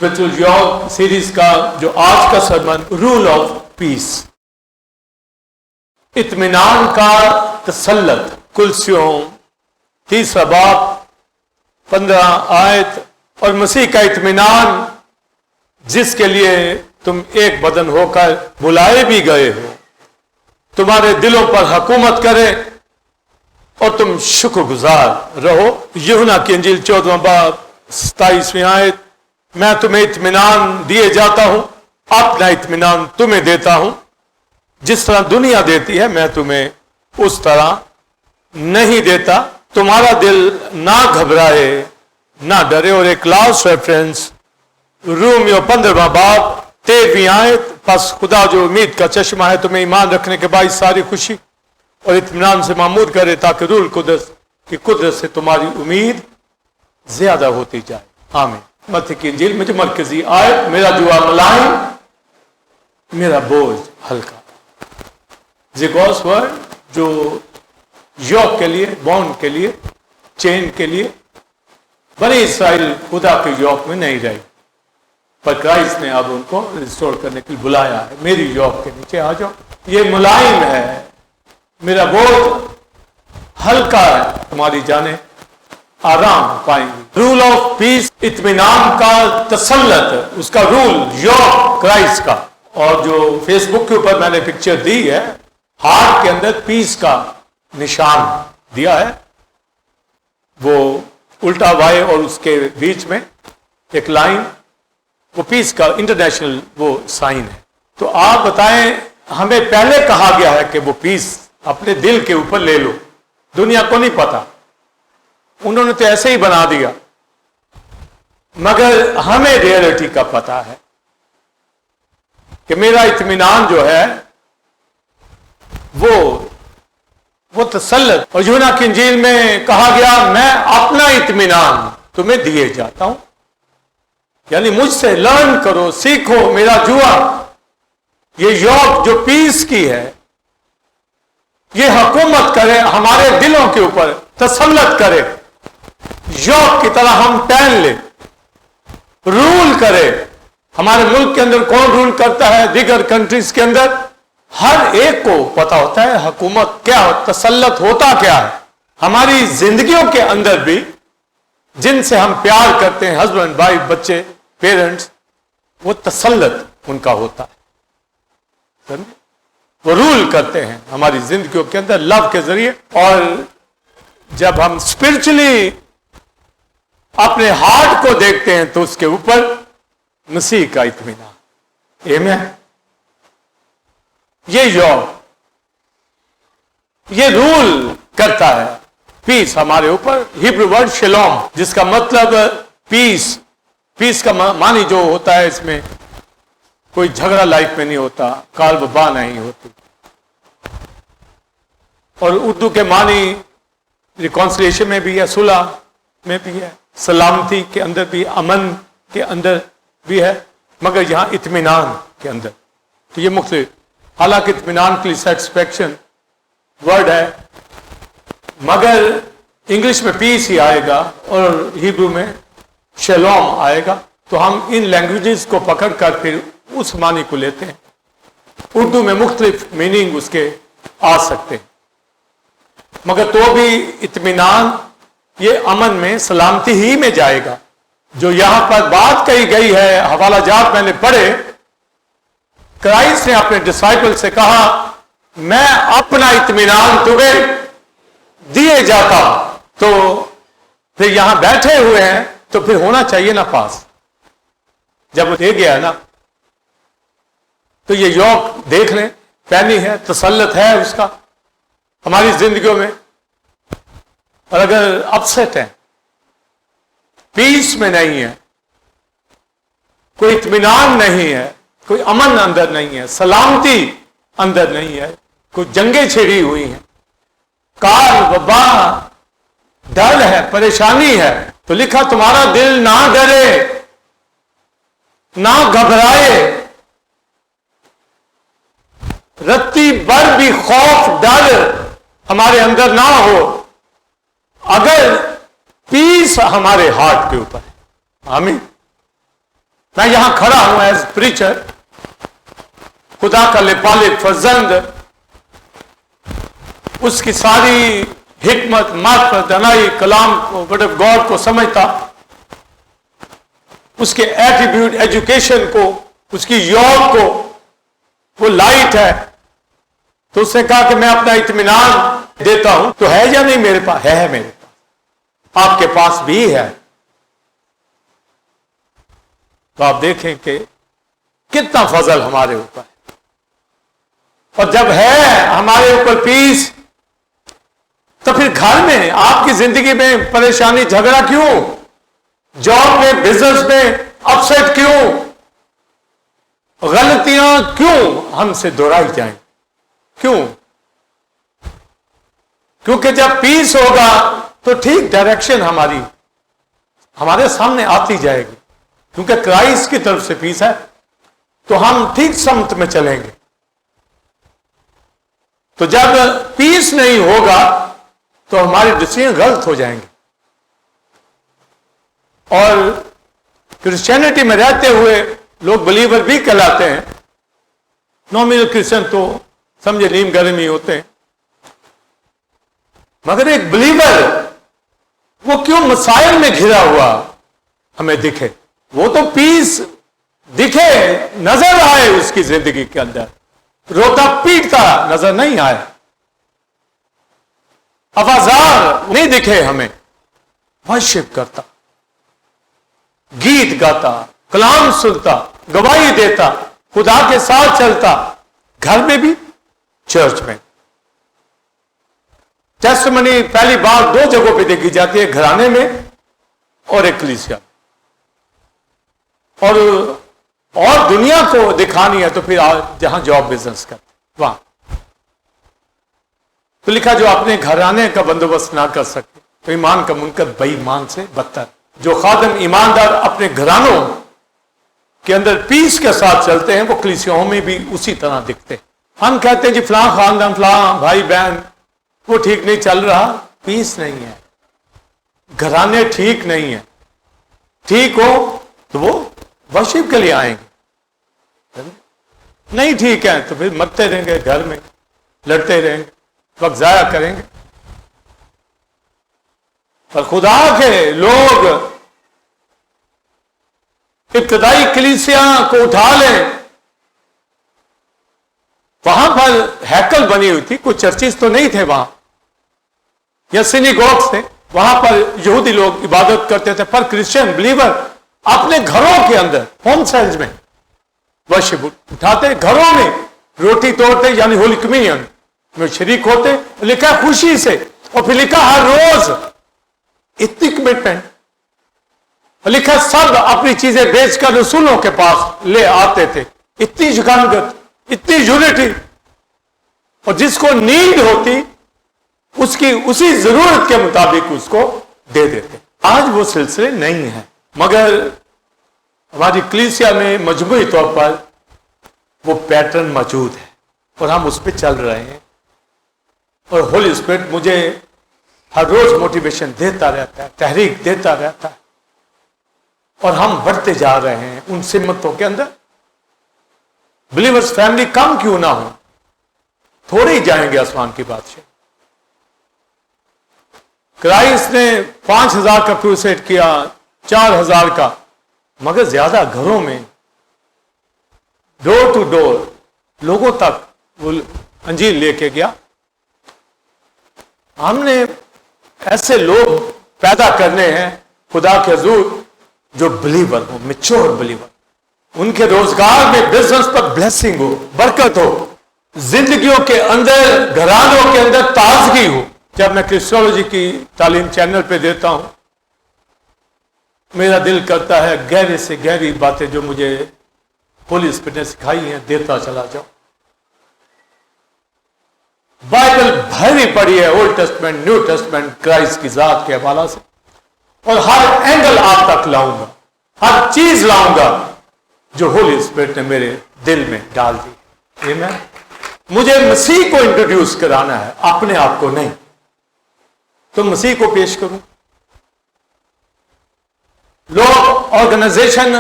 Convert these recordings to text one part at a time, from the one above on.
Spiritual योग series का जो आज का सरमन, रूल ऑफ पीस, इत्मीनान का तसल्लत, कुलसियों 3 बाब 15 आयत। और मसीह का इत्मीनान जिसके लिए तुम एक बदन होकर बुलाए भी गए हो, तुम्हारे दिलों पर हुकूमत करे और तुम शुक्रगुजार रहो। यूहन्ना की इंजील 14 बाब 27वीं आयत, मैं तुम्हें इत्मीनान दिए जाता हूं, अपना इत्मीनान तुम्हें देता हूं, जिस तरह दुनिया देती है मैं तुम्हें उस तरह नहीं देता। तुम्हारा दिल ना घबराए ना डरे। और एक लास्ट रेफरेंस रोमियो 15वां बाब 13वीं आयत, बस खुदा जो उम्मीद का चश्मा है तुम्हें ईमान रखने के बाद सारी खुशी और इत्मीनान से मामूर करे, ताकि रूल कुदरत की कुदरत से तुम्हारी उम्मीद ज्यादा होती जाए। आमीन। मत्ती की इंजील में जो मरकजी आयत, मेरा जुआ मुलायम, मेरा बोझ हल्का। ज़िगोस वर्ड जो योक के लिए, बॉन्ड के लिए, चेन के लिए, बने इसराइल खुदा के योक में नहीं रहे, पर क्राइस्ट ने अब उनको रिस्टोर करने के लिए बुलाया है। मेरी योक के नीचे आ जाओ, ये मुलायम है, मेरा बोझ हल्का है, तुम्हारी जाने आराम पाएंगी। रूल ऑफ पीस, इत्मीनान का तसल्लत, उसका रूल योक क्राइस्ट का। और जो फेसबुक के ऊपर मैंने पिक्चर दी है, हार्ट के अंदर पीस का निशान दिया है, वो उल्टा वाई और उसके बीच में एक लाइन, वो पीस का इंटरनेशनल वो साइन है। तो आप बताएं, हमें पहले कहा गया है कि वो पीस अपने दिल के ऊपर ले लो, दुनिया को नहीं पता, उन्होंने तो ऐसे ही बना दिया, मगर हमें रियलिटी का पता है कि मेरा इत्मीनान जो है वो तसल्लत। और यूहन्ना की इंजील में कहा गया, मैं अपना इत्मीनान तुम्हें दिए जाता हूं, यानी मुझसे लर्न करो, सीखो मेरा जुआ। ये योग जो पीस की है, ये हुकूमत करे हमारे दिलों के ऊपर, तसल्लत करे, योग की तरह हम पहन ले, रूल करे। हमारे मुल्क के अंदर कौन रूल करता है, दीगर कंट्रीज के अंदर हर एक को पता होता है हुकूमत क्या हो, तसल्लत होता क्या है। हमारी जिंदगियों के अंदर भी जिनसे हम प्यार करते हैं, हस्बैंड वाइफ, बच्चे, पेरेंट्स, वो तसल्लत उनका होता है, वो रूल करते हैं हमारी जिंदगियों के अंदर लव के जरिए। और जब हम स्पिरिचुअली अपने हार्ट को देखते हैं तो उसके ऊपर मसीह का इत्मीनान। आमीन। ये योग, ये रूल करता है पीस हमारे ऊपर। हिब्रू वर्ड शेलोम, जिसका मतलब पीस, पीस का मानी जो होता है, इसमें कोई झगड़ा लाइफ में नहीं होता, काल वबा नहीं होती। और उर्दू के मानी रिकॉन्सिलिएशन में भी है, सुलह में भी है, सलामती के अंदर भी, अमन के अंदर भी है, मगर यहां इत्मीनान के अंदर। तो ये मुख्तलिफ, हालांकि इत्मीनान के लिए सेटिस्फैक्शन वर्ड है, मगर इंग्लिश में पीस ही आएगा और हिब्रू में शेलोम आएगा। तो हम इन लैंग्वेजेस को पकड़कर फिर उस मानी को लेते हैं। उर्दू में मुख्तलिफ मीनिंग उसके आ सकते हैं, मगर तो भी इत्मीनान ये अमन में, सलामती ही में जाएगा। जो यहां पर बात कही गई है, हवाला जात मैंने पढ़े, क्राइस्ट ने अपने डिसाइपल से कहा, मैं अपना इत्मीनान तुम्हें दिए जाता हूं। तो फिर यहां बैठे हुए हैं तो फिर होना चाहिए ना पास। जब वो दे गया ना, तो ये योग देख लें, पहनी है, तसल्लत है उसका हमारी जिंदगियों में। और अगर अपसेट है, पीस में नहीं है, कोई इत्मीनान नहीं है, कोई अमन अंदर नहीं है, सलामती अंदर नहीं है, कोई जंगें छिड़ी हुई हैं, काल वबा, डर है, परेशानी है, तो लिखा तुम्हारा दिल ना डरे ना घबराए, रत्ती भर भी खौफ डर हमारे अंदर ना हो, अगर पीस हमारे हार्ट के ऊपर है। आमीन। میں یہاں کھڑا ہوں ایز پریچر، خدا کا لپالک فرزند، اس کی ساری حکمت، معرفت، دانائی، کلام کو، ورڈ آف گاڈ کو سمجھتا، اس کے ایٹیٹیوڈ، ایجوکیشن کو، اس کی یوگ کو، وہ لائٹ ہے، تو اس نے کہا کہ میں اپنا اطمینان دیتا ہوں. تو ہے یا نہیں میرے پاس؟ ہے میرے پاس، آپ کے پاس بھی ہے. تو آپ دیکھیں کہ کتنا فضل ہمارے اوپر ہے. اور جب ہے ہمارے اوپر پیس، تو پھر گھر میں، آپ کی زندگی میں پریشانی، جھگڑا کیوں؟ جاب میں، بزنس میں اپ سیٹ کیوں؟ غلطیاں کیوں ہم سے دہرائی جائیں؟ کیوں؟ کیونکہ جب پیس ہوگا تو ٹھیک ڈائریکشن ہمارے سامنے آتی جائے گی، کیونکہ کرائسٹ کی طرف سے پیس ہے، تو ہم ٹھیک سمت میں چلیں گے. تو جب پیس نہیں ہوگا تو ہمارے ڈیسیژن غلط ہو جائیں گے. اور کرسچینٹی میں رہتے ہوئے لوگ بلیور بھی کہلاتے ہیں، نومینل کرسچن تو سمجھے نیم گرم ہی ہوتے ہیں، مگر ایک بلیور وہ کیوں مسائل میں گھرا ہوا ہمیں دکھے؟ وہ تو پیس دکھے، نظر آئے اس کی زندگی کے اندر، روتا پیٹتا نظر نہیں آئے، آوازار نہیں دکھے ہمیں، ورشپ کرتا، گیت گاتا، کلام سنتا، گواہی دیتا، خدا کے ساتھ چلتا، گھر میں بھی، چرچ میں. ٹیسٹمنی پہلی بار 2 جگہوں پہ دیکھی جاتی ہے، گھرانے میں اور ایکلیسیا. اور دنیا کو دکھانی ہے تو پھر جہاں جاب بزنس کرتے وہاں. تو لکھا جو اپنے گھرانے کا بندوبست نہ کر سکتے تو ایمان کا منکر بے ایمان سے بدتر. جو خادم ایماندار اپنے گھرانوں کے اندر پیس کے ساتھ چلتے ہیں، وہ کلیسیاؤں میں بھی اسی طرح دکھتے ہیں. ہم کہتے ہیں جی فلاں خاندان، فلاں بھائی بہن وہ ٹھیک نہیں چل رہا، پیس نہیں ہے، گھرانے ٹھیک نہیں ہے. ٹھیک ہو تو وہ ورشپ کے لیے آئیں گے، نہیں ٹھیک ہے تو پھر مرتے رہیں گے، گھر میں لڑتے رہیں گے، وقت ضائع کریں گے. پر خدا کے لوگ ابتدائی کلیسیا کو اٹھا لیں، وہاں پر ہیکل بنی ہوئی تھی، کوئی چرچز تو نہیں تھے وہاں، یا سینیگوگز تھے، وہاں پر یہودی لوگ عبادت کرتے تھے. پر کرسچن بلیور اپنے گھروں کے اندر، ہوم سیلز میں ورشپ اٹھاتے، گھروں میں روٹی توڑتے، یعنی ہولی کمیونین میں شریک ہوتے. لکھا خوشی سے، اور پھر لکھا ہر روز، اتنی کمٹمنٹ. لکھا سب اپنی چیزیں بیچ کر رسولوں کے پاس لے آتے تھے. اتنی یگانگت، اتنی یونٹی، اور جس کو نیڈ ہوتی اس کی اسی ضرورت کے مطابق اس کو دے دیتے. آج وہ سلسلے نہیں ہیں، مگر ہماری کلیسیا میں مجموعی طور پر وہ پیٹرن موجود ہے اور ہم اس پہ چل رہے ہیں. اور ہولی اسپرٹ مجھے ہر روز موٹیویشن دیتا رہتا ہے، تحریک دیتا رہتا ہے، اور ہم بڑھتے جا رہے ہیں ان سمتوں کے اندر. بلیورز فیملی کم کیوں نہ ہو، تھوڑے ہی جائیں گے آسمان کی بادشاہ. کرائسٹ نے 5000 کا کروسیڈ کیا، 4000 کا، مگر زیادہ گھروں میں ڈور ٹو ڈور لوگوں تک وہ انجیل لے کے گیا. ہم نے ایسے لوگ پیدا کرنے ہیں خدا کے حضور جو بلیور ہو، میچور بلیور، ان کے روزگار میں، بزنس پر بلیسنگ ہو، برکت ہو، زندگیوں کے اندر، گھرانوں کے اندر تازگی ہو. جب میں کرسٹولوجی کی تعلیم چینل پہ دیتا ہوں، میرا دل کرتا ہے گہرے سے گہری باتیں جو مجھے ہولی اسپرٹ نے سکھائی ہیں دیتا چلا جاؤں. بائبل بھری پڑی ہے، old testament, new testament, Christ کی ذات کے حوالہ سے، اور ہر اینگل آپ تک لاؤں گا، ہر چیز لاؤں گا جو ہولی اسپرٹ نے میرے دل میں ڈال دی. آمین. مجھے مسیح کو انٹروڈیوس کرانا ہے، اپنے آپ کو نہیں. تو مسیح کو پیش کروں. لوگ آرگنائزیشن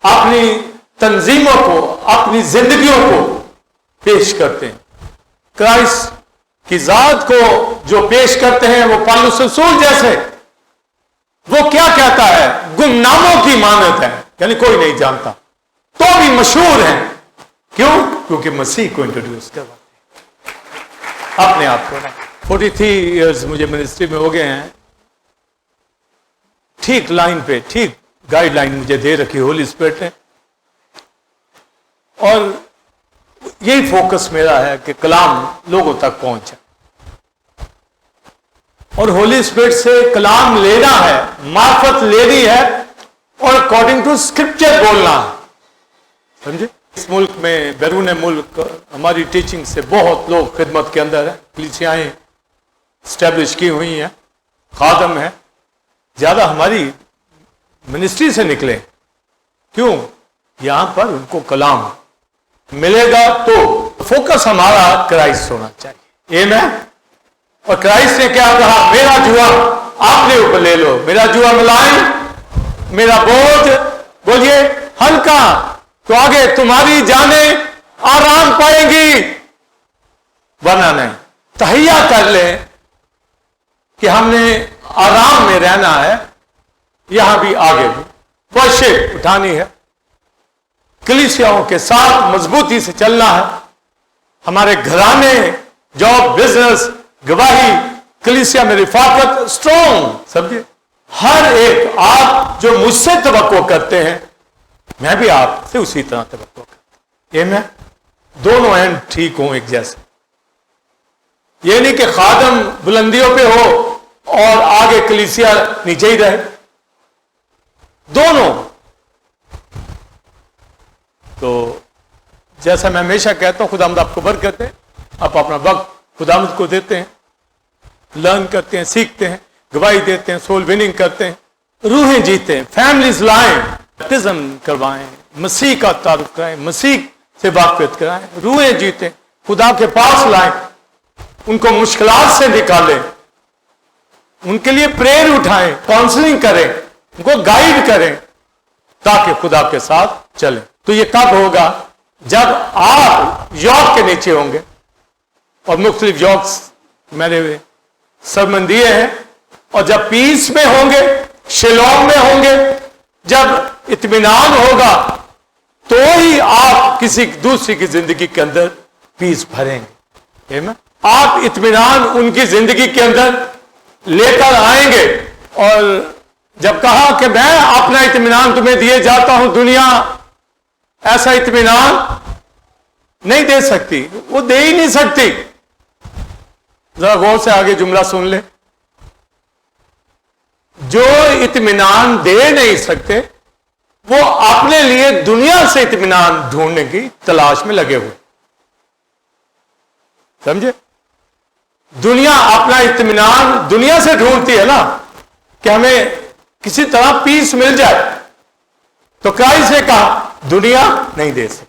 اپنی تنظیموں کو، اپنی زندگیوں کو پیش کرتے ہیں. کرائسٹ کی ذات کو جو پیش کرتے ہیں وہ پالوس رسول جیسے، وہ کیا کہتا ہے؟ گمناموں کی مانند ہے، یعنی کوئی نہیں جانتا، تو بھی مشہور ہیں. کیوں؟ کیونکہ مسیح کو انٹروڈیوس کرواتے ہیں اپنے آپ کو. 43 ایئرز مجھے منسٹری میں ہو گئے ہیں. ٹھیک لائن پہ، ٹھیک گائیڈ لائن مجھے دے رکھی ہولی اسپرٹ نے، اور یہی فوکس میرا ہے کہ کلام لوگوں تک پہنچے، اور ہولی اسپرٹ سے کلام لینا ہے، معرفت لینی ہے، اور اکارڈنگ ٹو اسکرپچر بولنا ہے. سمجھے؟ اس ملک میں، بیرون ملک ہماری ٹیچنگ سے بہت لوگ خدمت کے اندر ہیں، کلیسیائیں اسٹیبلش کی ہوئی ہیں، خادم ہیں. زیادہ ہماری منسٹری سے نکلے. کیوں؟ یہاں پر ان کو کلام ملے گا تو فوکس ہمارا کرائسٹ ہونا چاہیے. آمین. اور کرائسٹ نے کیا کہا؟ میرا جوا آپ نے اوپر لے لو، میرا جوا ملائم، میرا بوجھ بولیے ہلکا، تو آگے تمہاری جانیں آرام پائیں گی. ورنہ نہیں. تہیا کر لیں کہ ہم نے آرام میں رہنا ہے، یہاں بھی آگے بھی ورشپ اٹھانی ہے، کلیسیاؤں کے ساتھ مضبوطی سے چلنا ہے. ہمارے گھرانے، جاب، بزنس، گواہی، کلیسیا میں رفاقت اسٹرانگ. سمجھے؟ ہر ایک آپ جو مجھ سے توقع کرتے ہیں، میں بھی آپ سے اسی طرح توقع کرتا ہوں. میں دونوں اینڈ ٹھیک ہوں ایک جیسے. یہ نہیں کہ خادم بلندیوں پہ ہو اور آگے کلیسیا نیچے ہی رہے. دونوں. تو جیسا میں ہمیشہ کہتا ہوں، خداوند آپ کو برکت ہے. آپ اپنا وقت خداوند کو دیتے ہیں، لرن کرتے ہیں، سیکھتے ہیں، گواہی دیتے ہیں، سول وننگ کرتے ہیں، روحیں جیتے ہیں، فیملیز لائیں، بیپٹزم کروائیں، مسیح کا تعارف کرائیں، مسیح سے واقفیت کرائیں، روحیں جیتے، خدا کے پاس لائیں، ان کو مشکلات سے نکالیں، ان کے لیے پریئر اٹھائیں، کاؤنسلنگ کریں، ان کو گائیڈ کریں تاکہ خدا کے ساتھ چلیں. تو یہ کب ہوگا؟ جب آپ یوک کے نیچے ہوں گے. اور مختلف یوکس میں نے سرمن دیے ہیں. اور جب پیس میں ہوں گے، شلوم میں ہوں گے، جب اطمینان ہوگا، تو ہی آپ کسی دوسری کی زندگی کے اندر پیس بھریں گے. آپ اطمینان ان کی زندگی کے اندر لے کر آئیں گے. اور جب کہا کہ میں اپنا اطمینان تمہیں دیے جاتا ہوں، دنیا ایسا اطمینان نہیں دے سکتی، وہ دے ہی نہیں سکتی. ذرا غور سے آگے جملہ سن لیں. جو اطمینان دے نہیں سکتے، وہ اپنے لیے دنیا سے اطمینان ڈھونڈنے کی تلاش میں لگے ہوئے. سمجھے؟ دنیا اپنا اطمینان دنیا سے ڈھونڈتی ہے نا، کہ ہمیں کسی طرح پیس مل جائے. تو کرائسٹ نے کہا دنیا نہیں دے سکتی.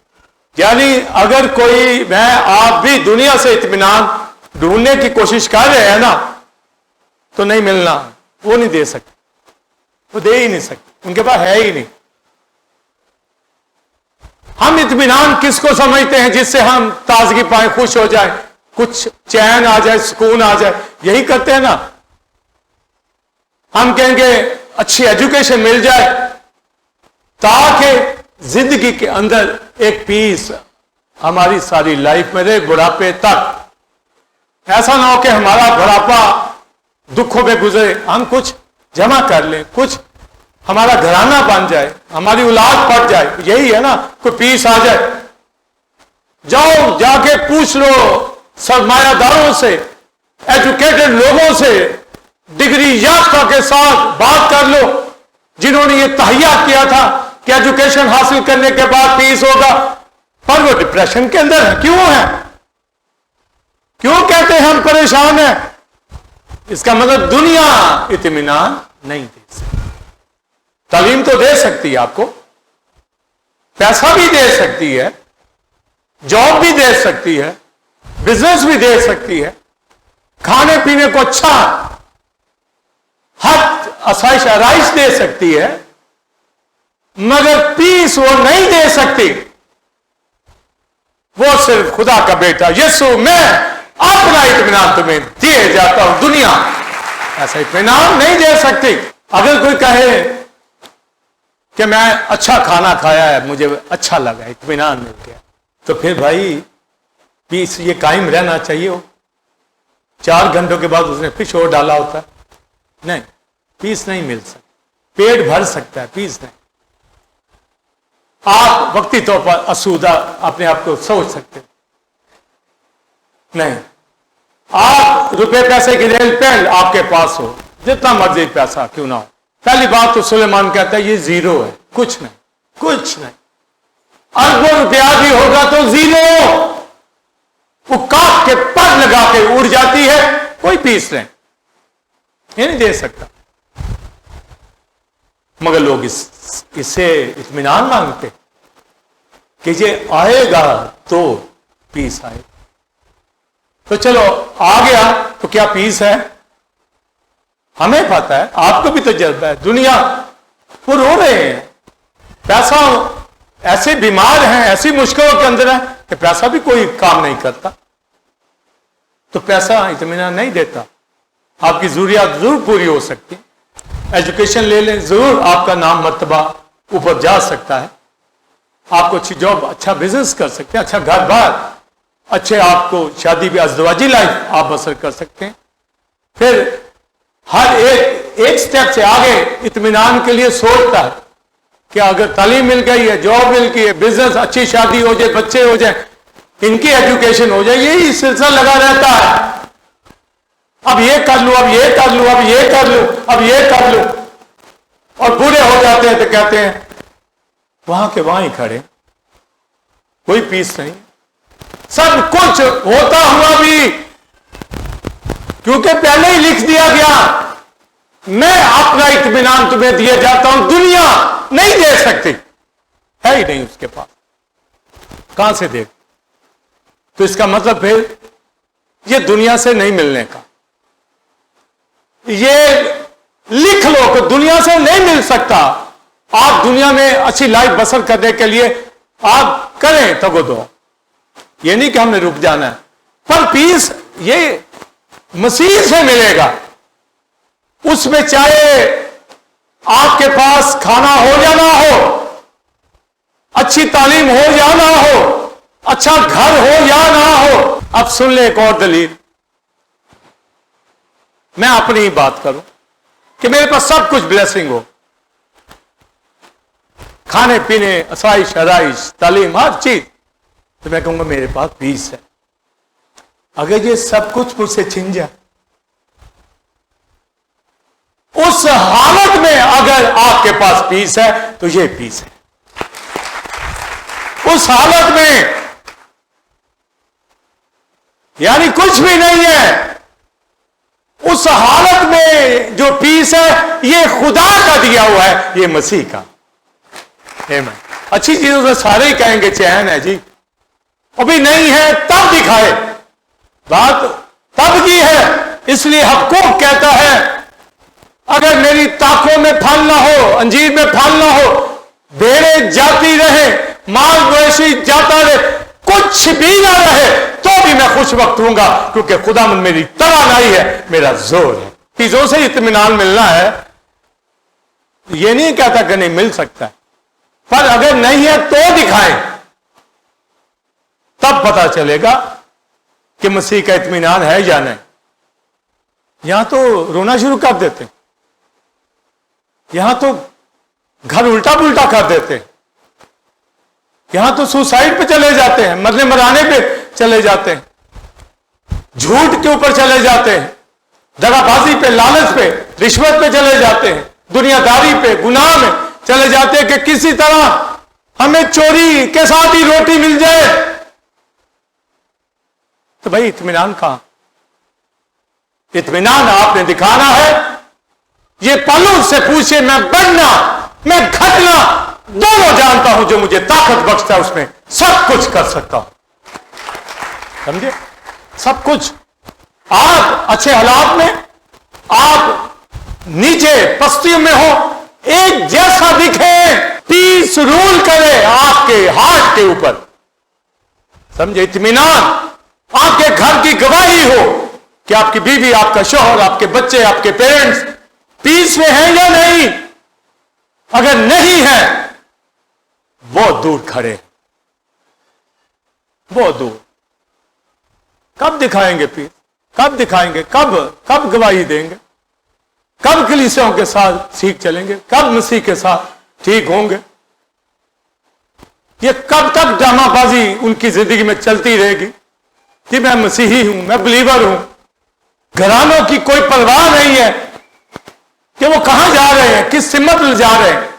یعنی اگر کوئی میں آپ بھی دنیا سے اطمینان ڈھونڈنے کی کوشش کر رہے ہیں نا، تو نہیں ملنا. وہ نہیں دے سکتے، وہ دے ہی نہیں سکتے، ان کے پاس ہے ہی نہیں. ہم اطمینان کس کو سمجھتے ہیں؟ جس سے ہم تازگی پائیں، خوش ہو جائیں، کچھ چین آ جائے، سکون آ جائے. یہی کرتے ہیں نا. ہم کہیں گے اچھی ایجوکیشن مل جائے تاکہ زندگی کے اندر ایک پیس ہماری ساری لائف میں رہے بڑھاپے تک. ایسا نہ ہو کہ ہمارا بڑھاپا دکھوں میں گزرے، ہم کچھ جمع کر لیں، کچھ ہمارا گھرانہ بن جائے، ہماری اولاد پڑ جائے. یہی ہے نا، کوئی پیس آ جائے. جاؤ جا کے پوچھ لو سرمایہ داروں سے، ایجوکیٹڈ لوگوں سے، ڈگری یافتہ کے ساتھ بات کر لو جنہوں نے یہ تہیا کیا تھا کہ ایجوکیشن حاصل کرنے کے بعد پیس ہوگا، پر وہ ڈپریشن کے اندر ہے. کیوں ہے؟ کیوں کہتے ہیں ہم پریشان ہیں؟ اس کا مطلب دنیا اطمینان نہیں دے سکتی. تعلیم تو دے سکتی ہے آپ کو، پیسہ بھی دے سکتی ہے، جاب بھی دے سکتی ہے، بزنس بھی دے سکتی ہے، کھانے پینے کو اچھا ہر آسائش آرائش دے سکتی ہے، मगर पीस वो नहीं दे सकती। वो सिर्फ खुदा का बेटा यीशु, मैं अपना इत्मीनान तुम्हें दिए जाता हूं, दुनिया ऐसा इत्मीनान नहीं दे सकती। अगर कोई कहे कि मैं अच्छा खाना खाया है, मुझे अच्छा लगा, इत्मीनान मिल गया, तो फिर भाई पीस ये कायम रहना चाहिए। हो 4 घंटों के बाद उसने फिर और डाला होता है, नहीं, पीस नहीं मिल सकता। पेट भर सकता है, पीस नहीं। आप वक्ती तौर पर आसूदा अपने आप को सोच सकते नहीं। आप रुपए पैसे की रेल पेल आपके पास हो, जितना मर्जी पैसा क्यों ना हो, पहली बात तो सुलेमान कहता है ये जीरो है, कुछ नहीं, कुछ नहीं। अरबों रुपया भी होगा तो जीरो, वो काट के पर लगा के उड़ जाती है, कोई पीस नहीं, ये नहीं दे सकता। मगर लोग इससे इत्मीनान मांगते कि ये आएगा तो पीस आए। तो चलो आ गया तो क्या पीस है? हमें पता है, आपको भी तजुर्बा है। दुनिया वो रो रहे हैं, पैसा ऐसे बीमार हैं, ऐसी मुश्किलों के अंदर है कि पैसा भी कोई काम नहीं करता। तो पैसा इत्मीनान नहीं देता। आपकी जरूरियात जरूर पूरी हो सकती है, एजुकेशन ले लें, जरूर आपका नाम मर्तबा ऊपर जा सकता है, आपको अच्छी जॉब, अच्छा बिजनेस कर सकते हैं, अच्छा घर बार, अच्छे आपको शादी भी अज़दवाजी लाइफ आप बसर कर सकते हैं। फिर हर एक स्टेप से आगे इत्मीनान के लिए सोचता है कि अगर तालीम मिल गई है, जॉब मिल गई है, बिजनेस, अच्छी शादी हो जाए, बच्चे हो जाए, इनकी एजुकेशन हो जाए, यही सिलसिला लगा रहता है। अब ये कर लूं, अब ये कर लूं, अब ये कर लूं, अब ये कर लूं, और पूरे हो जाते हैं तो कहते हैं वहां के वहां ही खड़े, कोई पीस नहीं। सब कुछ होता हुआ भी, क्योंकि पहले ही लिख दिया गया, मैं अपना इत्मीनान तुम्हें दिया जाता हूं, दुनिया नहीं दे सकती, है ही नहीं उसके पास, कहां से दे? तो इसका मतलब फिर ये दुनिया से नहीं मिलने का, ये लिख लो कि दुनिया से नहीं मिल सकता। आप दुनिया में अच्छी लाइफ बसर करने के लिए आप करें तो दो, ये नहीं कि हमने रुक जाना है, पर पीस ये मसीह से मिलेगा। उसमें चाहे आपके पास खाना हो या ना हो, अच्छी तालीम हो या ना हो, अच्छा घर हो या ना हो। अब सुन ले एक और दलील, मैं अपनी ही बात करूं कि मेरे पास सब कुछ ब्लेसिंग हो, खाने पीने, आसाइश आराइश, तालीम, हर चीज, तो मैं कहूंगा मेरे पास पीस है। अगर ये सब कुछ मुझसे छिन जाए, उस हालत में अगर आपके पास पीस है तो ये पीस है। उस हालत में यानी कुछ भी नहीं है, उस हालत में जो पीस है ये खुदा का दिया हुआ है, ये मसीह का। अच्छी चीजों से सारे ही कहेंगे चैन है जी, अभी नहीं है तब दिखाए, बात तब की है। इसलिए हक़ूक़ कहता है अगर मेरी ताकों में फल ना हो, अंजीर में फल ना हो, भेड़ें जाती रहे, माल मवेशी जाता रहे, कुछ भी ना रहे, तो भी मैं खुश वक्त हूंगा, क्योंकि खुदा मेरी तवानाई है, मेरा जोर है। चीजों से इत्मीनान मिलना है, ये नहीं कहता कि नहीं मिल सकता है, पर अगर नहीं है तो दिखाएं, तब पता चलेगा कि मसीह का इत्मीनान है या नहीं। यहां तो रोना शुरू कर देते, यहां तो घर उल्टा पुल्टा कर देते, यहां तो सुसाइड पे चले जाते हैं, मरने मराने पे चले जाते हैं, झूठ के ऊपर चले जाते हैं, दगाबाजी पे, लालच पे, रिश्वत पे चले जाते हैं, दुनियादारी पे, गुनाह में चले जाते हैं कि किसी तरह हमें चोरी के साथ ही रोटी मिल जाए। तो भाई इत्मीनान कहां? इत्मीनान आपने दिखाना है। ये पलू से पूछे, मैं बढ़ना मैं घटना दोनों जानता हूं, जो मुझे ताकत बख्शता है उसमें सब कुछ कर सकता हूं। समझे? सब कुछ। आप अच्छे हालात में, आप नीचे पस्तियों में हो, एक जैसा दिखे, पीस रूल करे आपके हार्ट के ऊपर, समझे, इत्मीनान, आपके घर की गवाही हो कि आपकी बीवी, आपका शौहर, आपके बच्चे, आपके पेरेंट्स पीस में हैं या नहीं। अगर नहीं है, बहुत दूर खड़े, बहुत दूर। कब दिखाएंगे पीस? कब दिखाएंगे? कब गवाही देंगे? कब कलीसियाओं के साथ सीख चलेंगे? कब मसीह के साथ ठीक होंगे? ये कब तक ड्रामाबाजी उनकी जिंदगी में चलती रहेगी कि मैं मसीही हूं, मैं बिलीवर हूं। घरानों की कोई परवाह नहीं है कि वो कहां जा रहे हैं, किस सिमत में जा रहे हैं।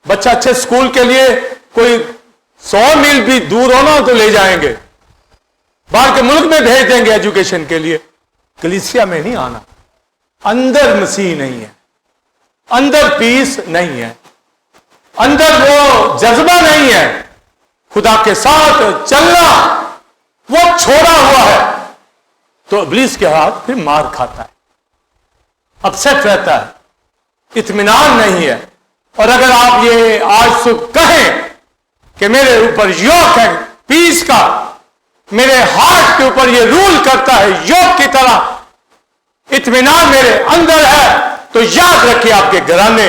बच्चा अच्छे स्कूल के लिए कोई 100 मील भी दूर होना तो ले जाएंगे, बाहर के मुल्क में भेज देंगे एजुकेशन के लिए। कलीसिया में नहीं आना। अंदर मसीह नहीं है, अंदर पीस नहीं है, अंदर वो जज्बा नहीं है खुदा के साथ चलना, वो छोड़ा हुआ है, तो इब्लीस के हाथ फिर मार खाता है, अपसेट रहता है, इत्मीनान नहीं है। और अगर आप ये आज सुबह कहें कि मेरे ऊपर योक है पीस का, मेरे हार्ट के ऊपर ये रूल करता है योक की तरह, इत्मीनान मेरे अंदर है, तो याद रखिए आपके घराने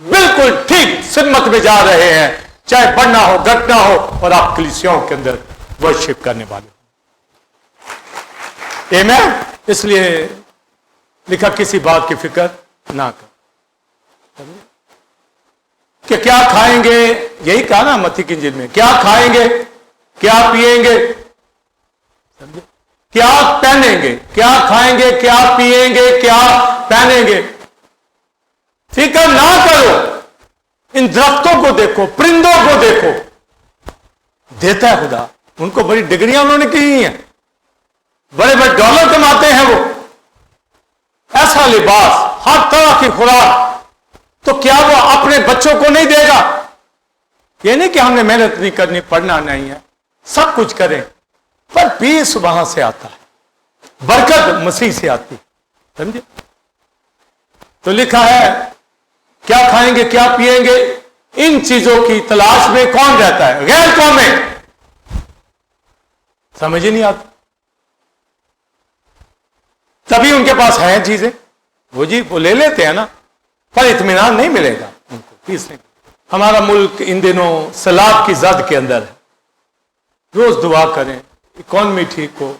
बिल्कुल ठीक सिमत में जा रहे हैं, चाहे बढ़ना हो घटना हो, और आप कलीसियाओं के अंदर वर्शिप करने वाले हो। आमीन। इसलिए लिखा किसी बात की फिक्र ना कर, कि क्या खाएंगे, यही कहा ना मत्ती की इंजील में, क्या खाएंगे, क्या पिएंगे, समझे, क्या पहनेंगे, क्या खाएंगे, क्या पिएंगे, क्या पहनेंगे। फिक्र ना करो। इन दरख्तों को देखो, परिंदों को देखो, देता है खुदा। उनको बड़ी डिग्रियां उन्होंने की हैं, बड़े बड़े डॉलर कमाते हैं वो, ऐसा लिबास, हर तरह की खुराक, तो क्या वो अपने बच्चों को नहीं देगा? ये नहीं कि हमने मेहनत नहीं करनी, पढ़ना नहीं है, सब कुछ करें, पर पीस वहां से आता है, बरकत मसीह से आती, समझे। तो लिखा है क्या खाएंगे, क्या पिएंगे, इन चीजों की तलाश में कौन रहता है? गैर कौमें। समझ ही नहीं आती, तभी उनके पास हैं चीजें, वो ले लेते हैं ना, पर इत्मीनान नहीं मिलेगा उनको, पीस नहीं। हमारा मुल्क इन दिनों सलाब की जद के अंदर है। रोज दुआ करें, इकॉनमी ठीक हो,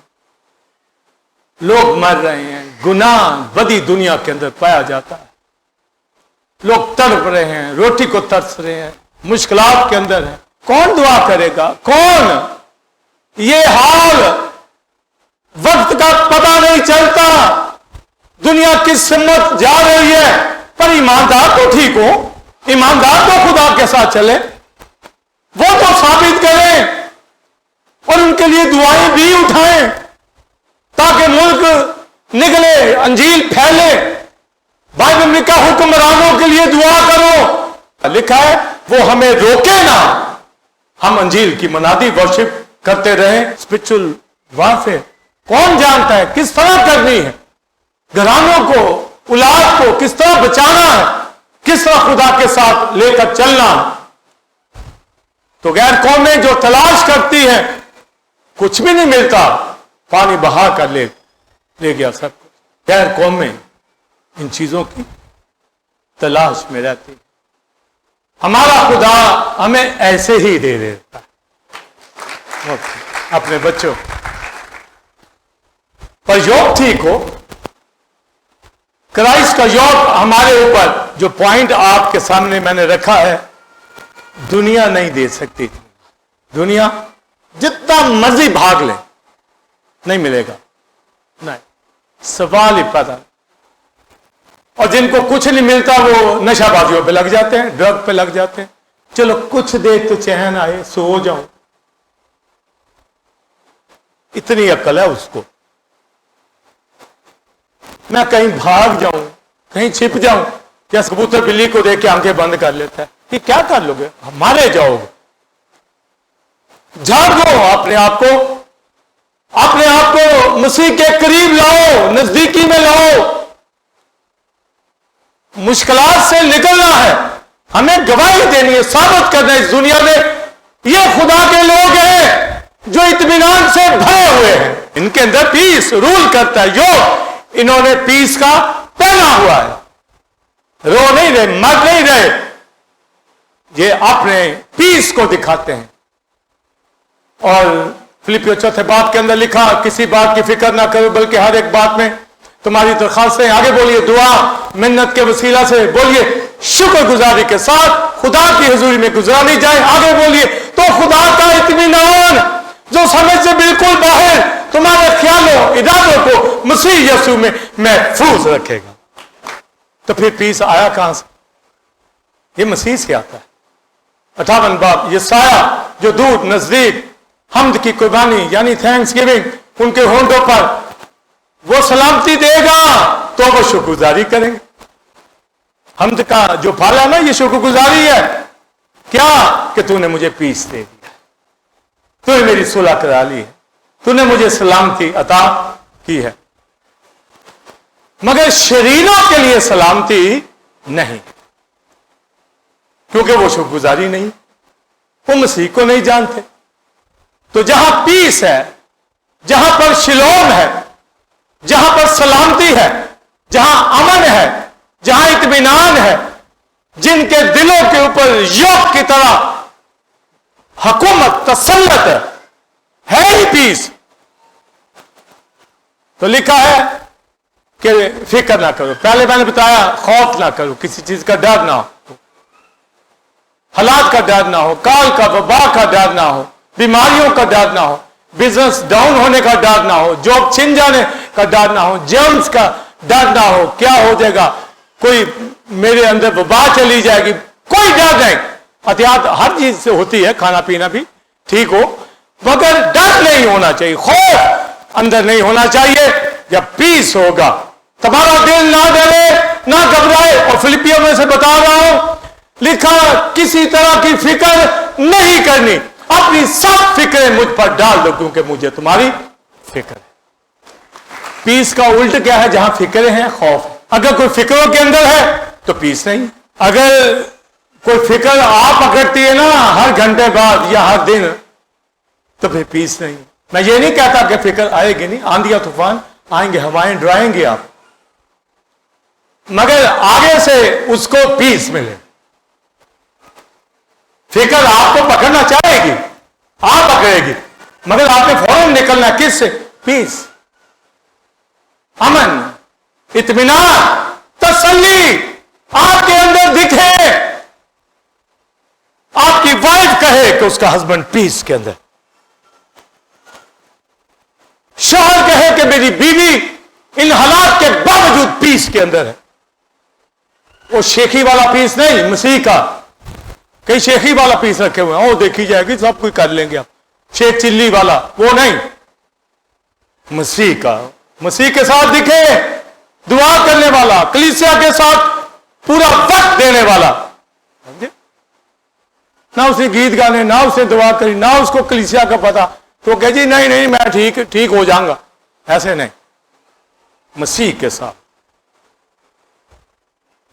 लोग मर रहे हैं, गुनाह बदी दुनिया के अंदर पाया जाता है, लोग तड़प रहे हैं, रोटी को तरस रहे हैं, मुश्किलात के अंदर है। कौन दुआ करेगा? कौन? ये हाल वक्त का पता नहीं चलता, दुनिया किस सिमत जा रही है, पर ईमानदार तो ठीक हो, ईमानदार तो खुदा के साथ चले, वो तो साबित करें और उनके लिए दुआएं भी उठाएं, ताकि मुल्क निकले, अंजील फैले। बाइबल में लिखा हुक्मरानों के लिए दुआ करो, लिखा है वो हमें रोके ना, हम अंजील की मनादी वर्शिप करते रहें। स्पिरिचुअल वारफेयर कौन जानता है किस तरह करनी है, घरानों को, औलाद को किस तरह बचाना है, किस तरह खुदा के साथ लेकर चलना। तो गैर कौमें जो तलाश करती है, कुछ भी नहीं मिलता, पानी बहा कर ले गया सब कुछ। गैर कौमें इन चीजों की तलाश में रहती है। हमारा खुदा हमें ऐसे ही दे देता है अपने बच्चों, पर योग ठीक हो, क्राइस्ट का योग हमारे ऊपर, जो पॉइंट आपके सामने मैंने रखा है, दुनिया नहीं दे सकती। दुनिया जितना मर्जी भाग ले, नहीं मिलेगा, नहीं, सवाल ही पैदा। और जिनको कुछ नहीं मिलता वो नशाबाजियों पे लग जाते हैं, ड्रग पे लग जाते हैं। चलो कुछ देर तो चैन आए, सो जाऊं, इतनी अक्ल है उसको। मैं कहीं भाग जाऊं, कहीं छिप जाऊं, या कबूतर बिल्ली को देख के आंखें बंद कर लेता है, कि क्या कर लोगे, मारे जाओगे। जागो अपने आप को मसीह के करीब लाओ, नजदीकी में लाओ। मुश्किलात से निकलना है, हमें गवाही देनी है, साबित करना है इस दुनिया में ये खुदा के लोग हैं जो इत्मीनान से भरे हुए हैं, इनके अंदर पीस रूल करता है। जो इन्होंने पीस का पहना हुआ है, रो नहीं रहे, मर नहीं रहे, ये अपने पीस को दिखाते हैं। और फिलिपियों चौथे बात के अंदर लिखा, किसी बात की फिक्र ना करो बल्कि हर एक बात में तुम्हारी दरखास्तें, आगे बोलिए, दुआ मिन्नत के वसीला से बोलिए शुक्रगुजारी के साथ खुदा की हुजूरी में गुजारी जाए। आगे बोलिए, तो खुदा का इत्मीनान जो समझ से बिल्कुल बाहर तुम्हारे ख्यालों इरादों को मसीह यीशु में महफूज रखेगा। तो फिर पीस आया कहां से? ये मसीह से आता है। 58 बाब, ये साया जो दूर नजदीक हमद की कुर्बानी यानी थैंक्स गिविंग उनके होंठों पर वो सलामती देगा तो वो शुक्रगुजारी करेंगे। हमद का जो फल है ना, ये शुक्रगुजारी है। क्या? कि तूने मुझे पीस दे दिया, तूने मेरी सुलह करा ली है, तूने मुझे सलामती अता की है। मगर शरीरों के लिए सलामती नहीं, क्योंकि वो शुक्रगुजारी नहीं, वो मसीह को नहीं जानते। तो जहां पीस है, जहां पर शिलोम है, जहां पर सलामती है, जहां अमन है, जहां इत्मीनान है, जिनके दिलों के ऊपर योग की तरह हुकूमत तसल्लत है ही पीस। तो लिखा है कि फिक्र ना करो, पहले मैंने बताया खौफ ना करो, किसी चीज का डर ना हो, हालात का डर ना हो, काल का वबा का डर ना हो, बीमारियों का डर ना हो, बिजनेस डाउन होने का डर ना हो, जॉब छिन जाने का डर ना हो, जर्म्स का डर ना हो, क्या हो जाएगा, कोई मेरे अंदर वबा चली जाएगी, कोई डर नहीं। एहतियात हर चीज से होती है, खाना पीना भी ठीक हो, मगर डर नहीं होना चाहिए, खौफ अंदर नहीं होना चाहिए। जब पीस होगा तुम्हारा दिल ना डरे ना घबराए। और फिलिपियों में से बता रहा हूं, लिखा किसी तरह की फिक्र नहीं करनी, अपनी सब फिक्रें मुझ पर डाल दो क्योंकि मुझे तुम्हारी फिक्र है। पीस का उल्ट क्या है? जहां फिक्रें हैं खौफ है। अगर कोई फिक्रों के अंदर है तो पीस नहीं। अगर कोई फिक्र आप पकड़ती है ना हर घंटे बाद या हर दिन, तो फिर पीस नहीं। मैं ये नहीं कहता कि फिक्र आएगी नहीं, आंधिया तूफान आएंगे, हवाएं डराएंगे आप, मगर आगे से उसको पीस मिले। फिक्र आपको पकड़ना चाहेगी, आप पकड़ेगी, मगर आपने फौरन निकलना किससे? पीस, अमन, इत्मीनान, तसल्ली आपके अंदर दिखे। आपकी वाइफ कहे कि उसका हस्बैंड पीस के अंदर, शौहर कहे कि मेरी बीवी इन हालात के बावजूद पीस के अंदर है। वो शेखी वाला पीस नहीं, मसीह का। कई शेखी वाला पीस रखे हुए हैं, ओ देखी जाएगी सब कुछ कर लेंगे आप, शेख चिल्ली वाला, वो नहीं, मसीह का। मसीह के साथ दिखे, दुआ करने वाला, कलीसिया के साथ पूरा वक्त देने वाला। समझे? ना उसे गीत गाने, ना उसे दुआ करी, ना उसको कलीसिया का पता, तो कह जी नहीं नहीं मैं ठीक हो जाऊंगा, ऐसे नहीं। मसीह के साथ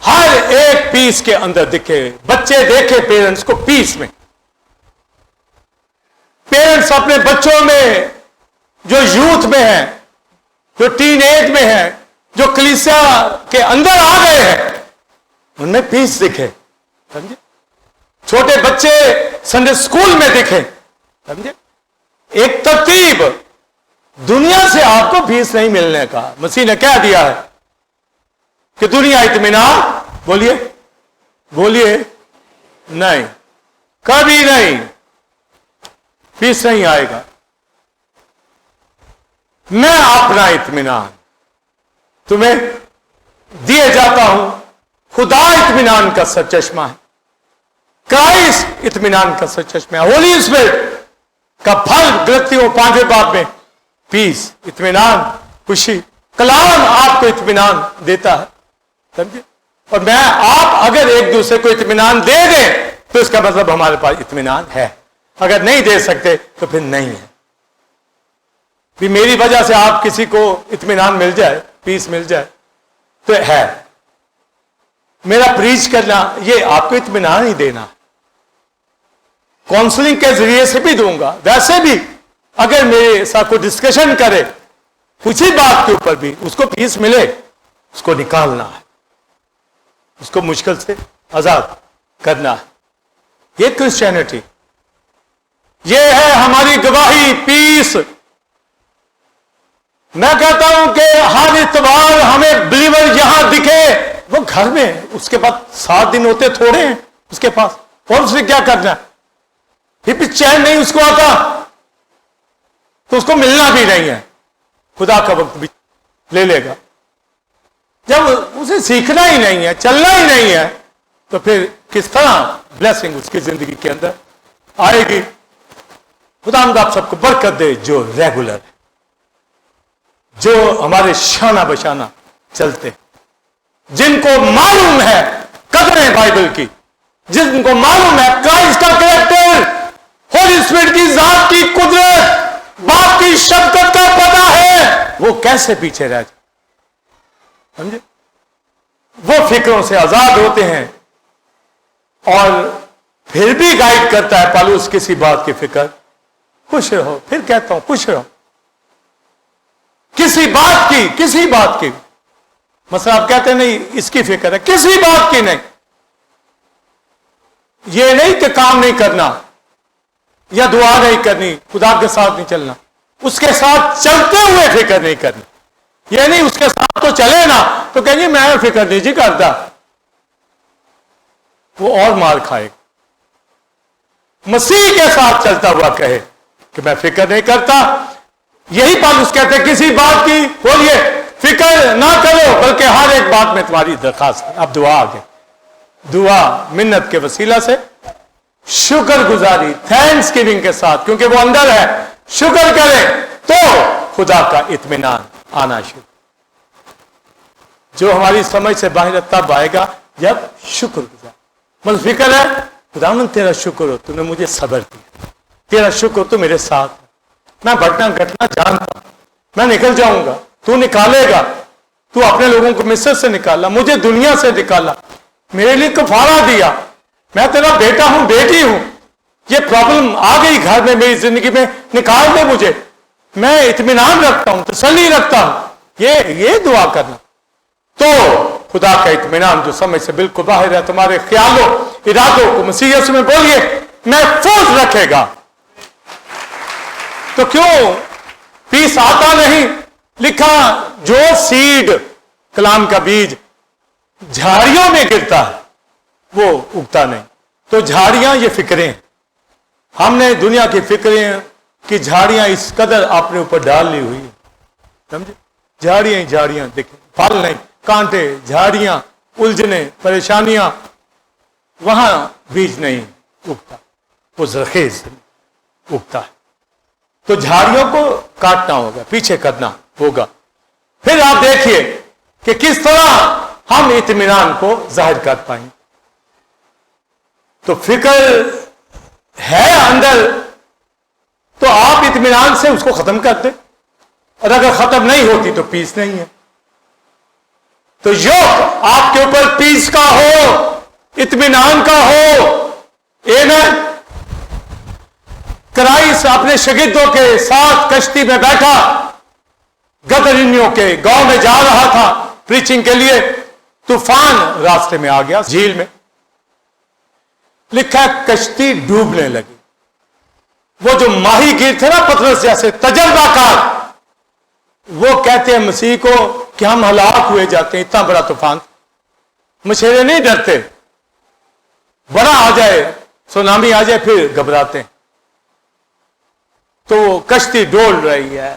हर एक पीस के अंदर दिखे। बच्चे देखे पेरेंट्स को पीस में। पेरेंट्स अपने बच्चों में जो यूथ में है, जो टीन एज में है, जो कलीसिया के अंदर आ गए हैं, उनमें पीस दिखे। समझे? छोटे बच्चे संडे स्कूल में दिखे। समझे? एक तरतीब, दुनिया से आपको फीस नहीं मिलने का। मसीह ने कह दिया है कि दुनिया इत्मीनान, बोलिए बोलिए, नहीं, कभी नहीं, फीस नहीं आएगा। मैं अपना इत्मीनान तुम्हें दिए जाता हूं। खुदा इत्मीनान का सचश्मा है, क्राइस्ट इत्मीनान का सचश्मा है। होली स्पिरिट का फल गलतियों 5वें बाब में पीस, इत्मीनान, खुशी। कलाम आपको इत्मीनान देता है। समझे? और मैं आप अगर एक दूसरे को इत्मीनान दे दें तो इसका मतलब हमारे पास इत्मीनान है। अगर नहीं दे सकते तो फिर नहीं है। भी मेरी वजह से आप किसी को इत्मीनान मिल जाए, पीस मिल जाए तो है। میرا پریچ کرنا یہ آپ کو اطمینان ہی دینا. کاؤنسلنگ کے ذریعے سے بھی دوں گا, ویسے بھی اگر میرے ساتھ کوئی ڈسکشن کرے کسی بات کے اوپر بھی اس کو پیس ملے, اس کو نکالنا ہے, اس کو مشکل سے آزاد کرنا ہے. یہ کرسچینٹی, یہ ہے ہماری گواہی, پیس. میں کہتا ہوں کہ ہر اتوار ہمیں بلیور یہاں دکھے, وہ گھر میں, اس کے بعد 7 دن ہوتے تھوڑے ہیں اس کے پاس, اور اس نے کیا کرنا ہے, پھر بھی چین نہیں اس کو آتا تو اس کو ملنا بھی نہیں ہے, خدا کا وقت بھی لے لے گا. جب اسے سیکھنا ہی نہیں ہے, چلنا ہی نہیں ہے, تو پھر کس طرح بلیسنگ اس کی زندگی کے اندر آئے گی. خدا ہم آپ سب کو برکت دے جو ریگولر ہے, جو ہمارے شانہ بشانہ چلتے, جن کو معلوم ہے قدریں بائبل کی, جن کو معلوم ہے کرائسٹ کا کریکٹر, ہولی اسپرٹ کی ذات کی قدرت, باپ کی شفقت کا پتہ ہے, وہ کیسے پیچھے رہ جائے. سمجھے, وہ فکروں سے آزاد ہوتے ہیں اور پھر بھی گائیڈ کرتا ہے پالوس کسی بات کی فکر, خوش رہو. پھر کہتا ہوں خوش رہو کسی بات کی. مثلا آپ کہتے ہیں نہیں اس کی فکر ہے, کسی بات کی نہیں. یہ نہیں کہ کام نہیں کرنا یا دعا نہیں کرنی, خدا کے ساتھ نہیں چلنا, اس کے ساتھ چلتے ہوئے فکر نہیں کرنی. یہ نہیں اس کے ساتھ تو چلے نا تو کہیں میں فکر نہیں جی کرتا, وہ اور مار کھائے گا. مسیح کے ساتھ چلتا ہوا کہے کہ میں فکر نہیں کرتا. یہی پالوس کہتے ہیں کسی بات کی بولیے فکر نہ کرو, بلکہ ہر ایک بات میں تمہاری درخواست ہے. اب دعا آگے, دعا منت کے وسیلہ سے شکر گزاری, تھینکس گیونگ کے ساتھ, کیونکہ وہ اندر ہے, شکر کرے تو خدا کا اطمینان آنا شروع. جو ہماری سمجھ سے باہر تب آئے گا جب شکر گزار. مطلب فکر ہے خداوند تیرا شکر ہو, تو نے مجھے صبر دیا, تیرا شکر ہو تو میرے ساتھ, میں بٹنا گھٹنا جانتا ہوں, میں نکل جاؤں گا, تو نکالے گا. تو اپنے لوگوں کو مصر سے نکالا, مجھے دنیا سے نکالا, میرے لیے کفارہ دیا, میں تیرا بیٹا ہوں, بیٹی ہوں. یہ پرابلم آ گئی گھر میں میری زندگی میں, نکال دے مجھے, میں اطمینان رکھتا ہوں, تسلی رکھتا ہوں. یہ دعا کرنا تو خدا کا اطمینان جو سمجھ سے بالکل باہر ہے تمہارے خیالوں ارادوں کو مسیح یسوع میں بولیے محفوظ رکھے گا. تو کیوں پیس آتا نہیں؟ لکھا جو سیڈ کلام کا بیج جھاڑیوں میں گرتا ہے وہ اگتا نہیں. تو جھاڑیاں یہ فکریں, ہم نے دنیا کی فکریں کی جھاڑیاں اس قدر اپنے اوپر ڈال لی ہوئی, سمجھے, جھاڑیاں ہی جھاڑیاں, دیکھیں پھل نہیں, کانٹے, جھاڑیاں, الجھنیں, پریشانیاں, وہاں بیج نہیں اگتا, وہ زرخیز اگتا ہے. تو جھاڑیوں کو کاٹنا ہوگا, پیچھے کرنا ہوگا. پھر آپ دیکھیے کہ کس طرح ہم اطمینان کو ظاہر کر پائیں. تو فکر ہے اندر تو آپ اطمینان سے اس کو ختم کر دیں, اور اگر ختم نہیں ہوتی تو پیس نہیں ہے. تو یوک آپ کے اوپر پیس کا ہو, اطمینان کا ہو. ایمین. کرائس اپنے شاگردوں کے ساتھ کشتی میں بیٹھا, گدرینیوں کے گاؤں میں جا رہا تھا پریچنگ کے لیے. طوفان راستے میں آ گیا, جھیل میں. لکھا کشتی ڈوبنے لگی. وہ جو ماہی گیر تھے نا پترس جیسے تجربہ کار, وہ کہتے ہیں مسیح کو کہ ہم ہلاک ہوئے جاتے ہیں, اتنا بڑا طوفان. مچھیرے نہیں ڈرتے, بڑا آ جائے, سونامی آ جائے پھر گھبراتے ہیں. تو وہ کشتی ڈول رہی ہے,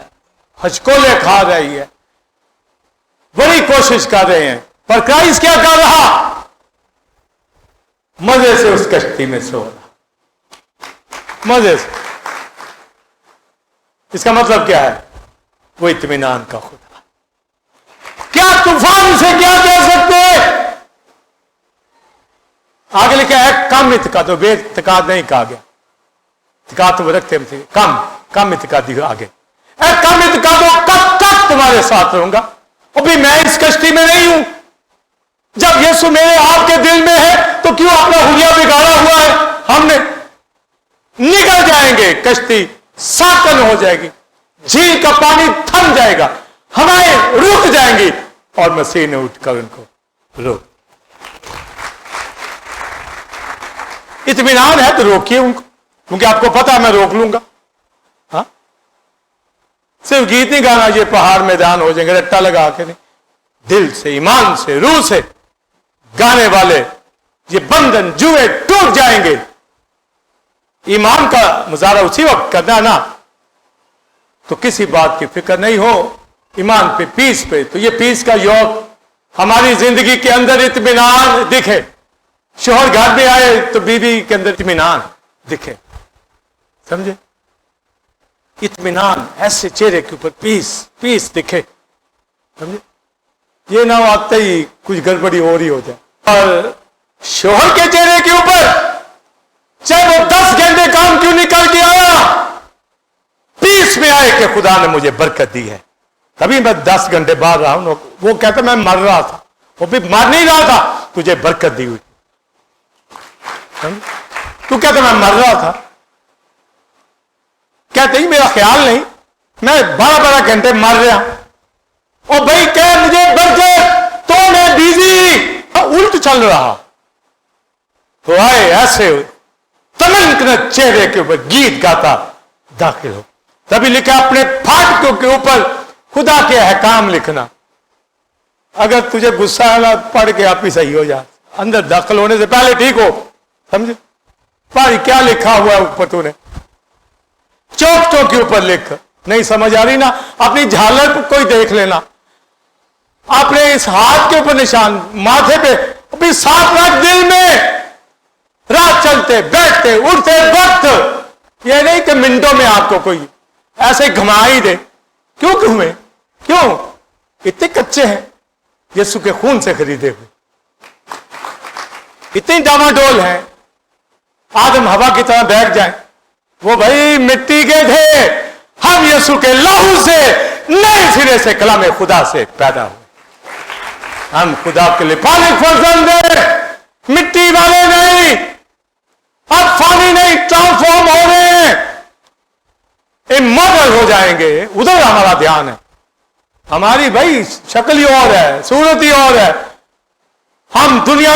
ہچکولے کھا رہی ہے, بڑی کوشش کر رہے ہیں, پر کرائسٹ کیا کر رہا؟ مزے سے اس کشتی میں سو رہا, مزے سے. اس کا مطلب کیا ہے؟ وہ اطمینان کا خدا. کیا طوفان سے کیا کہہ سکتے؟ آگے لکھا ہے کم اعتقاد, بے اعتقاد نہیں کہا گیا. اعتقاد تو رکھتے تھے, کم اعتقادی آگے. اے کم اعتقاد, کب تک تمہارے ساتھ رہوں گا؟ ابھی میں اس کشتی میں نہیں ہوں, जब यीशु मेरे आपके दिल में है तो क्यों अपना हुलिया बिगाड़ा हुआ है? हमने निकल जाएंगे, कश्ती साकन हो जाएगी, झील का पानी थम जाएगा, हवाएं रुक जाएंगी और मसीह ने उठकर उनको रोक। इत्मीनान है तो रोकिए उनको, क्योंकि आपको पता है मैं रोक लूंगा। हाँ, सिर्फ गीत नहीं गाना, ये पहाड़ मैदान हो जाएंगे रट्टा लगा के नहीं, दिल से, ईमान से, रूह से गाने वाले ये बंधन जुए टूट जाएंगे। ईमान का मुजाहरा उसी वक्त करना ना, तो किसी बात की फिक्र नहीं हो, ईमान पे, पीस पे, तो ये पीस का योग हमारी जिंदगी के अंदर इत्मीनान दिखे। शोहर घर में आए तो बीवी के अंदर इत्मीनान दिखे, समझे? इत्मीनान, ऐसे चेहरे के ऊपर पीस पीस दिखे, समझे? ये ना आते ही कुछ गड़बड़ी हो रही हो जाए। और शोहर के चेहरे के ऊपर चाहे वो 10 घंटे काम क्यों निकल के आया, पीस में आए कि खुदा ने मुझे बरकत दी है, तभी मैं 10 घंटे बाद रहा हूं। वो कहता मैं मर रहा था, वो भी मर नहीं रहा था, तुझे बरकत दी हुई। तू कहता मैं मर रहा था, कहते ही मेरा ख्याल नहीं, मैं 12-12 घंटे मर रहा। और भाई कह मुझे बरकत, तो मैं बिजी, उल्ट चल रहा। तो आए ऐसे तमन्ना चेहरे के ऊपर गीत गाता दाखिल हो। तभी लिखा अपने फाटकों के ऊपर खुदा के अहकाम लिखना। अगर तुझे गुस्सा आना, पढ़ के आप ही सही हो जा, अंदर दाखिल होने से पहले ठीक हो, समझे? भाई क्या लिखा हुआ है ऊपर तूने, चौक के ऊपर लिख। नहीं समझ आ रही ना, अपनी झालर को कोई देख लेना, अपने इस हाथ के ऊपर निशान, माथे पे अभी साफ रख, दिल में। रात चलते बैठते उठते वक्त ये नहीं कि मिनटों में आपको कोई ऐसे घुमा ही दे। क्यों घूमे? क्यों? इतने कच्चे हैं, यीशु के खून से खरीदे हुए, इतनी डामाडोल हैं, आदम हवा की तरह बैठ जाए। वो भाई मिट्टी के थे, हम यीशु के लहू से नए सिरे से कलाम खुदा से पैदा हुए। हम खुदा के लिए पालिक फर्जंद हैं, मिट्टी वाले नहीं, अब फानी नहीं, ट्रांसफॉर्म हो रहे हैं, इमॉर्टल हो जाएंगे। उधर हमारा ध्यान है। हमारी भाई शक्ल ही और है, सूरत ही और है। हम दुनिया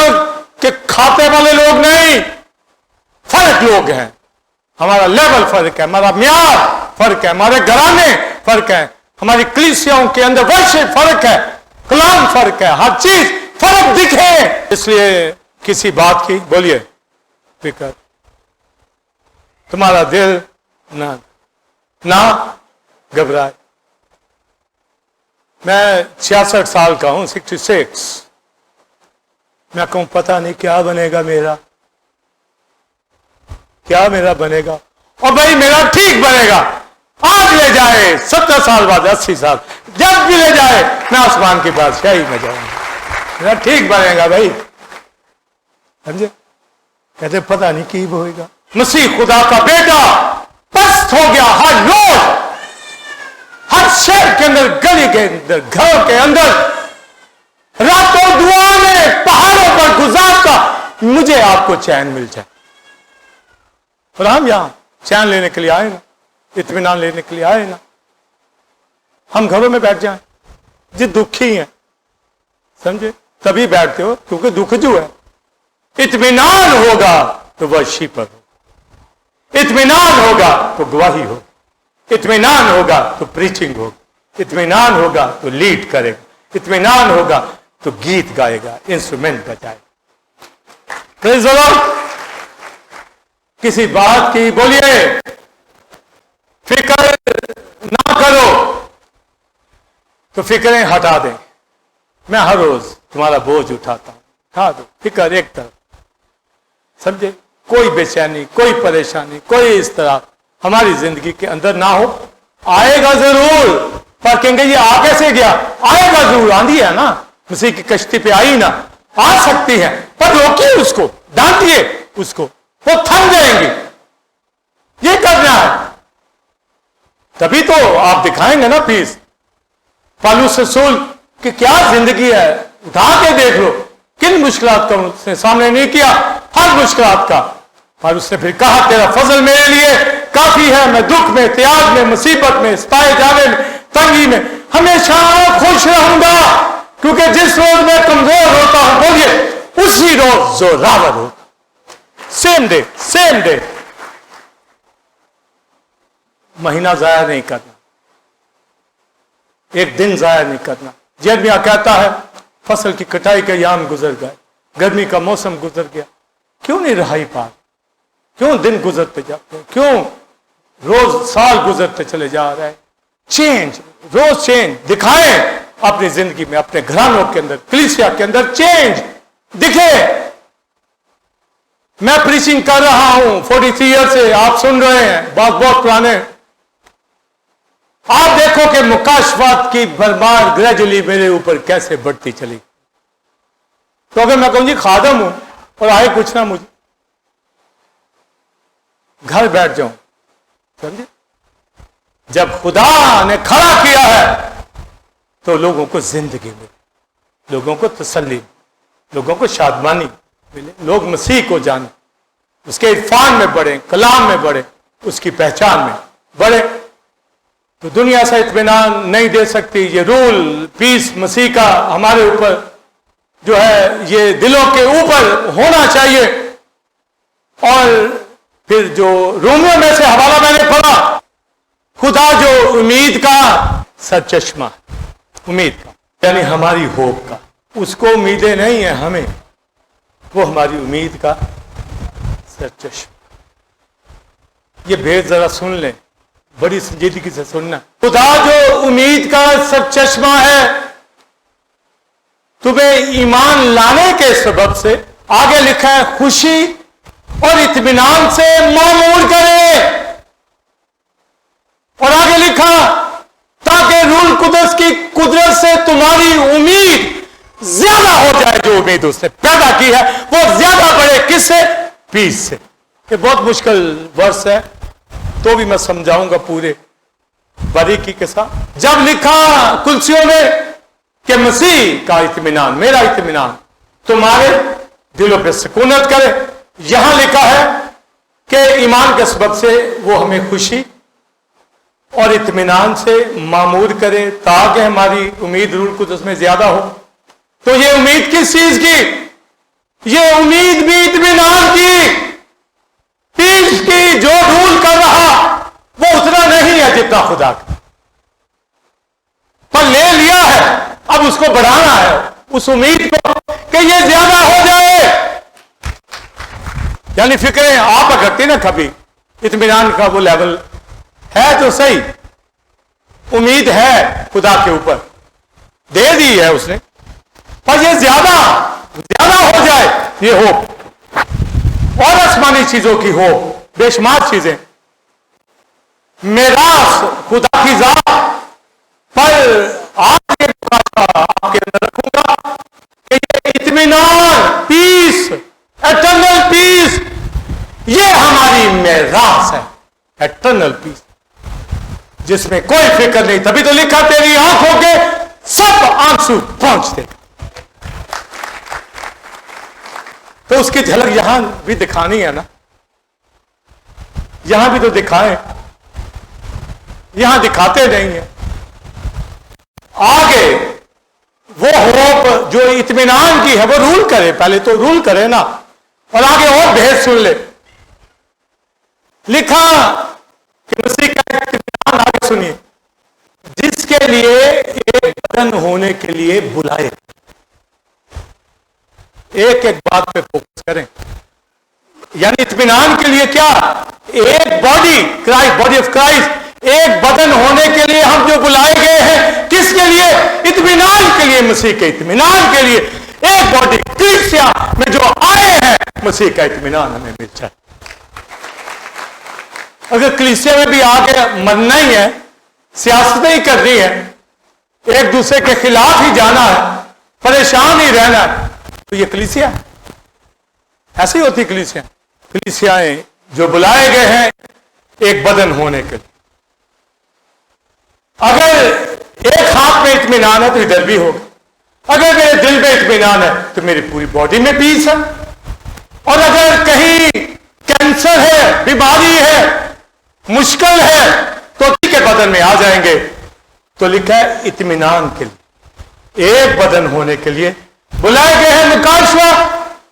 के खाते वाले लोग नहीं, फर्क लोग हैं। हमारा लेवल फर्क है, हमारा म्यार फर्क है, हमारे घराने फर्क है, हमारी कलीसियाओं के अंदर वर्षे फर्क है, कलाम फर्क है, हर चीज फर्क दिखे। इसलिए किसी बात की बोलिए फिक्र, तुम्हारा दिल ना घबराए। मैं 66 साल का हूं, 66। मैं कहूं पता नहीं क्या बनेगा मेरा, क्या मेरा बनेगा। और भाई मेरा ठीक बनेगा, आज ले जाए 70 साल बाद, 80 साल, जब भी ले जाए मैं आसमान की बादशाही में जाऊंगा, मेरा ठीक बनेगा भाई, समझे? कहते पता नहीं की होगा। मसीह खुदा का बेटा पस्त हो गया, हर रोज, हर शहर के अंदर, गली के अंदर, घरों के अंदर, रातों दुआ में, पहाड़ों पर गुजारता, मुझे आपको चैन मिल जाए। और हम यहां चैन लेने के लिए आए ना, इत्मीनान लेने के लिए आए ना। हम घरों में बैठ जाएं, जो दुखी हैं, समझे? तभी बैठते हो क्योंकि दुख जो है, इत्मीनान होगा तो वह शीपर हो, इत्मीनान होगा तो गवाही हो, इत्मीनान होगा तो प्रीचिंग होगा, इत्मीनान होगा तो लीड करेगा, इत्मीनान होगा तो गीत गाएगा, इंस्ट्रूमेंट बजाएगा। Praise the Lord. किसी बात की बोलिए फिक्र ना करो, तो फिक्रें हटा दें। मैं हर रोज तुम्हारा बोझ उठाता हूं, उठा दो, फिक्र एक तरफ, समझे? कोई बेचैनी, कोई परेशानी, कोई इस तरह हमारी जिंदगी के अंदर ना हो। आएगा जरूर, पर कहेंगे ये आ कैसे गया? आएगा जरूर, आंधी है ना, मसीह की कश्ती पे आई ना, आ सकती है, पर रोकिए उसको, डांटिए उसको, वो थम जाएंगे। ये करना है, तभी तो आप दिखाएंगे ना पीस। पौलुस रसूल कि क्या जिंदगी है, उठा के देख लो, किन मुश्किलात का उसने सामने नहीं किया? हर मुश्किलात का। और उसने फिर कहा तेरा फजल मेरे लिए काफी है, मैं दुख में, त्याग में, मुसीबत में, सताए जाने में, तंगी में हमेशा खुश रहूंगा, क्योंकि जिस रोज मैं कमजोर होता हूं, बोलिए उसी रोज जोरावर होगा। Same day, same day. महीना जाया नहीं करना, एक दिन जाया नहीं करना। यिर्मयाह कहता है फसल की कटाई के याम गुजर गए, गर्मी का मौसम गुजर गया, क्यों नहीं रहाई पार? क्यों दिन गुजरते जाते हैं? क्यों रोज साल गुजरते चले जा रहे हैं? चेंज, रोज चेंज दिखाएं अपनी जिंदगी में, अपने घरानों के अंदर, कलीसिया के अंदर चेंज दिखे। मैं प्रीचिंग कर रहा हूं 43 ईयर से, आप सुन रहे हैं, बहुत पुराने। आप देखो कि मुकाशफात की भरमार ग्रेजुअली मेरे ऊपर कैसे बढ़ती चली। तो अगर मैं कहूं जी खादम हूं और आए कुछ ना, मुझे घर बैठ जाऊं, समझे? जब खुदा ने खड़ा किया है तो लोगों को जिंदगी मिले, लोगों को तसल्ली, लोगों को शादमानी मिले, लोग मसीह को जाने, उसके इरफान में बढ़े, कलाम में बढ़े, उसकी पहचान में बढ़े। तो दुनिया से इत्मीनान नहीं दे सकती। ये रूल पीस मसीह का हमारे ऊपर जो है, ये दिलों के ऊपर होना चाहिए। और फिर जो रोमियो में से हवाला मैंने पढ़ा, खुदा जो उम्मीद का सरचश्मा, उम्मीद का यानी हमारी होप का, उसको उम्मीदें नहीं है हमें, वो हमारी उम्मीद का सरचश्मा। ये भेद जरा सुन लें, बड़ी संजीदगी से सुनना। खुदा जो उम्मीद का सरचश्मा है, तुम्हें ईमान लाने के सबब से, आगे लिखा है खुशी और इत्मीनान से मामूर करे। और आगे लिखा ताकि रूल कुदस की कुदरत से तुम्हारी उम्मीद ज्यादा हो जाए, जो उम्मीद उसने पैदा की है वो ज्यादा बढ़े। किससे? पीस से। ये बहुत मुश्किल वर्ष है, तो भी मैं समझाऊंगा पूरे बारीकी के साथ। जब लिखा कुलसियों में कि मसीह का इत्मीनान, मेरा इत्मीनान तुम्हारे दिलों पे सुकूनत करे, यहां लिखा है कि ईमान के सबब से वो हमें खुशी और इत्मीनान से मामूर करे, ताकि हमारी उम्मीद रूल कुदस में ज्यादा हो। तो ये उम्मीद किस चीज की? ये उम्मीद भी इत्मीनान की, पीस की। जो रूल कर रहा वो उतना नहीं है जितना खुदा का, पर ले लिया है, अब उसको बढ़ाना है उस उम्मीद को कि ये ज्यादा हो जाए। यानी फिक्रें आप करती ना, कभी इत्मीनान का वो लेवल है तो सही, उम्मीद है खुदा के ऊपर, दे दी है उसने, पर ये ज्यादा हो जाए, ये हो। और आसमानी चीजों की हो, बेशुमार चीजें, मेरास खुदा की जात पर आपके अंदर रखूंगा कि ये इत्मीनान, पीस, एटर्नल पीस, ये हमारी मेरास है। एटर्नल पीस जिसमें कोई फिक्र नहीं। तभी तो लिखा तेरी आंखों के सब आंसू पहुंच देगा। तो उसकी झलक यहां भी दिखानी है ना, यहां भी तो दिखाएं, यहां दिखाते नहीं है। आगे वो होप जो इत्मीनान की है वो रूल करे, पहले तो रूल करे ना, और आगे और भेद सुन ले। लिखा कि मसीह का इत्मीनान, आगे सुनिए, जिसके लिए एक बदन होने के लिए बुलाए। एक एक बात पे फोकस करें, यानी इत्मीनान के लिए क्या? एक body, Christ, body of Christ, एक बदन होने के लिए हम जो बुलाए गए हैं। किसके लिए? इत्मीनान के लिए, मसीह के इत्मीनान के लिए। एक बॉडी कलीसिया में जो आए हैं, मसीह का इत्मीनान हमें मिल जाए। अगर कलीसिया में भी आके मरना ही है, सियासत ही करनी है, एक दूसरे के खिलाफ ही जाना है, परेशान ही रहना है, तो ये कलीसिया ऐसी होती। कलीसिया, कलीसियाएं जो बुलाए गए हैं एक बदन होने के लिए। अगर एक हाथ में इत्मीनान है तो इधर भी होगा, अगर मेरे दिल में इत्मीनान है तो मेरी पूरी बॉडी में पीस है। और अगर कहीं कैंसर है, बीमारी है, मुश्किल है, तो ठीक है बदन में आ जाएंगे। तो लिखा है इत्मीनान के लिए, एक बदन होने के लिए बुलाए गए हैं मुकाशवा,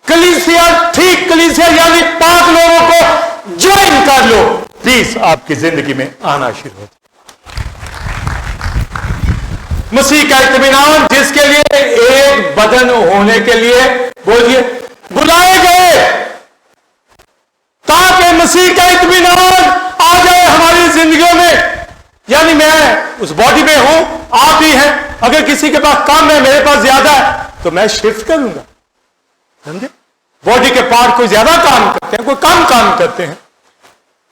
कलीसिया, ठीक कलीसिया यानी 5 लोगों को ज्वाइन कर लो, पीस आपकी जिंदगी में आना शुरू हो। मसीह का इत्मीनान जिसके लिए एक बदन होने के लिए बोलिए बुलाए गए, ताकि मसीह का इत्मीनान आ जाए हमारी जिंदगियों में। यानी मैं उस बॉडी में हूं, आप भी हैं। अगर किसी के पास कम है, मेरे पास ज्यादा है, तो मैं शिफ्ट करूंगा, समझे? बॉडी के पार्ट कोई ज्यादा काम करते हैं, कोई कम काम करते हैं,